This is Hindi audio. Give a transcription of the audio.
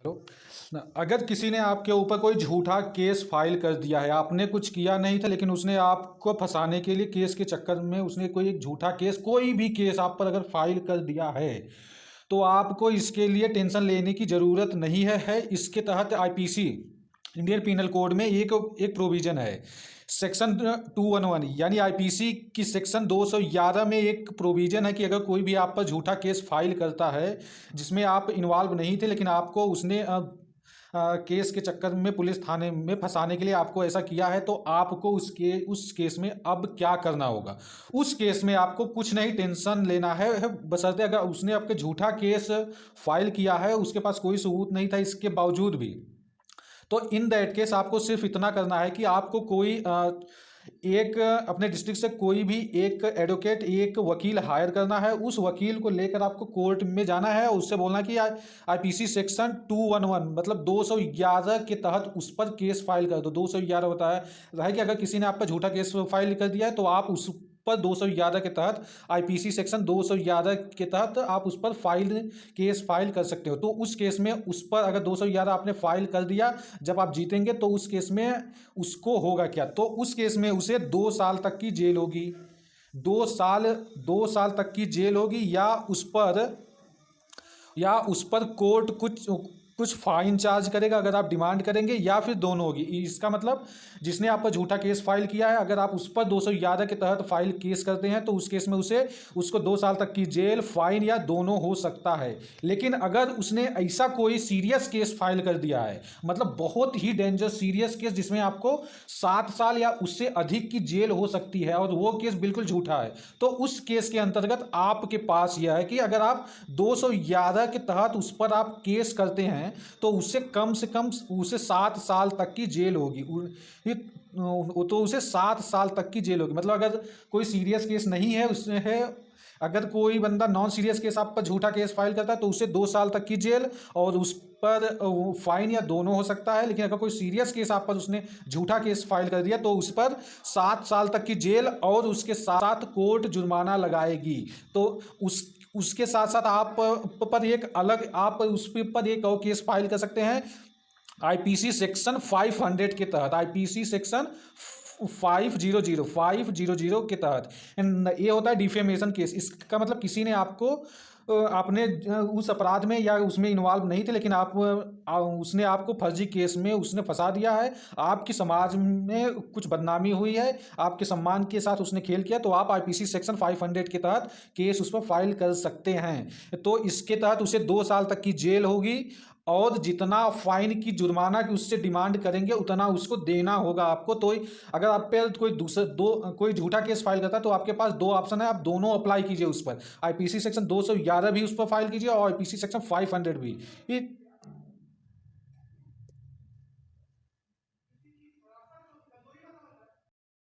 हेलो। अगर किसी ने आपके ऊपर कोई झूठा केस फाइल कर दिया है, आपने कुछ किया नहीं था लेकिन उसने आपको फंसाने के लिए केस के चक्कर में उसने कोई एक झूठा केस, कोई भी केस आप पर अगर फाइल कर दिया है, तो आपको इसके लिए टेंशन लेने की ज़रूरत नहीं है। इसके तहत आईपीसी, इंडियन पीनल कोड में एक एक प्रोविज़न है, सेक्शन 211, यानी आईपीसी की सेक्शन 211 में एक प्रोविज़न है कि अगर कोई भी आप पर झूठा केस फाइल करता है जिसमें आप इन्वॉल्व नहीं थे लेकिन आपको उसने केस के चक्कर में पुलिस थाने में फंसाने के लिए आपको ऐसा किया है, तो आपको उस केस में अब क्या करना होगा। उस केस में आपको कुछ नहीं टेंशन लेना है, बशर्ते अगर उसने आपके झूठा केस फाइल किया है, उसके पास कोई सबूत नहीं था इसके बावजूद भी, तो इन दैट केस आपको सिर्फ इतना करना है कि आपको कोई एक अपने डिस्ट्रिक्ट से कोई भी एक एडवोकेट, एक वकील हायर करना है। उस वकील को लेकर आपको कोर्ट में जाना है और उससे बोलना कि आईपीसी सेक्शन 211 मतलब 211 के तहत उस पर केस फाइल कर दो। 211 होता है कि अगर किसी ने आप पर झूठा केस फाइल कर दिया है तो आप उस पर 211 के तहत, आईपीसी सेक्शन 211 के तहत आप उस पर केस फाइल कर सकते हो। तो उस केस में उस पर अगर 211 आपने फाइल कर दिया, जब आप जीतेंगे तो उस केस में उसको होगा क्या, तो उस केस में उसे 2 साल तक की जेल होगी। 2 साल तक की जेल होगी, या उस पर कोर्ट कुछ कुछ फाइन चार्ज करेगा अगर आप डिमांड करेंगे, या फिर दोनों होगी। इसका मतलब जिसने आप पर झूठा केस फाइल किया है, अगर आप उस पर 211 के तहत फाइल केस करते हैं तो उस केस में उसको 2 साल तक की जेल, फाइन या दोनों हो सकता है। लेकिन अगर उसने ऐसा कोई सीरियस केस फाइल कर दिया है, मतलब बहुत ही डेंजर सीरियस केस जिसमें आपको 7 साल या उससे अधिक की जेल हो सकती है और वो केस बिल्कुल झूठा है, तो उस केस के अंतर्गत आपके पास यह है कि अगर आप 211 के तहत उस पर आप केस करते हैं तो उससे कम से कम उसे 7 साल तक की जेल होगी। तो उसे 7 साल तक की जेल होगी। मतलब अगर कोई सीरियस केस नहीं है उसमें है, अगर कोई बंदा नॉन सीरियस केस आप पर झूठा केस फाइल करता है तो उसे 2 साल तक की जेल और उस पर फाइन या दोनों हो सकता है। लेकिन अगर कोई सीरियस केस आप पर उसने झूठा केस फाइल कर दिया तो उस पर 7 साल तक की जेल और उसके साथ कोर्ट जुर्माना लगाएगी। तो उसके साथ साथ आप पर एक अलग, आप उस पर एक और केस फाइल कर सकते हैं आईपीसी सेक्शन 500 के तहत, आईपीसी सेक्शन 500 के तहत। ये होता है डिफेमेशन केस। इसका मतलब किसी ने आपको आपने उस अपराध में या उसमें इन्वॉल्व नहीं थे लेकिन उसने आपको फर्जी केस में उसने फंसा दिया है, आपकी समाज में कुछ बदनामी हुई है, आपके सम्मान के साथ उसने खेल किया, तो आप आईपीसी सेक्शन 500 के तहत केस उस पर फाइल कर सकते हैं। तो इसके तहत उसे 2 साल तक की जेल होगी और जितना फाइन की जुर्माना की उससे डिमांड करेंगे उतना उसको देना होगा आपको। तो अगर आप पे कोई झूठा केस फाइल करता है तो आपके पास 2 ऑप्शन है, आप दोनों अप्लाई कीजिए उस पर, आईपीसी सेक्शन 211 भी उस पर फाइल कीजिए और आईपीसी सेक्शन 500 भी।